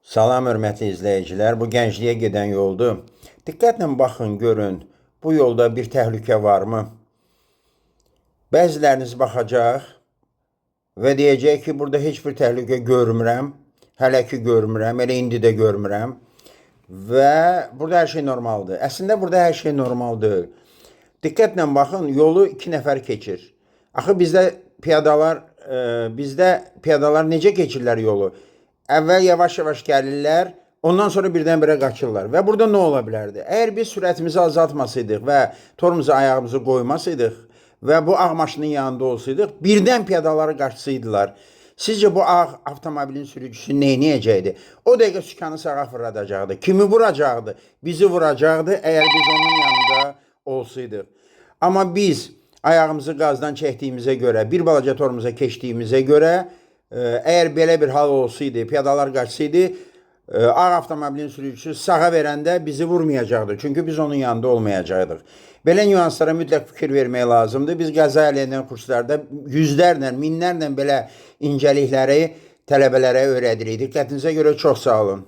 Salam hörmətli izləyicilər, bu gəncliyə gedən yoldur. Diqqətlə baxın, görün, bu yolda bir təhlükə varmı? Bəziləriniz baxacaq və deyəcək ki, burada heç bir təhlükə görmürəm, hələ ki görmürəm, elə indi də görmürəm və burada hər şey normaldır. Əslində burada hər şey normal deyil. Diqqətlə baxın, yolu 2 nəfər keçir. Axı bizdə piyadalar necə keçirlər yolu? Əvvəl yavaş-yavaş gəlirlər, ondan sonra birdən-birə qaçırlar. Və burada nə ola bilərdi? Əgər biz sürətimizi azaltmasaydıq və torumuza ayağımızı qoymasaydıq və bu ağ maşının yanında olsaydıq, birdən piyadaları qaçsaydılar, sizcə bu ağ avtomobilin sürücüsü nə edəcəkdi? O dəqiqə sükanı sağa fırladacaqdı. Kimi vuracaqdı? Bizi vuracaqdı, əgər biz onun yanında olsaydıq. Amma biz ayağımızı qazdan çəkdiyimizə görə, bir balaca torumuza keçdiyimizə görə, əgər belə bir hal olsaydı, piyadalar qaçsaydı, ağ avtomobilin sürücüsü sağa verəndə bizi vurmayacaqdı. Çünki biz onun yanında olmayacaqdıq. Belə nüanslara mütləq fikir vermək lazımdır. Biz qəza eləyən kurslarda yüzlərlə, minlərlə belə incəlikləri tələbələrə öyrədirik. Diqqətinizə görə çox sağ olun.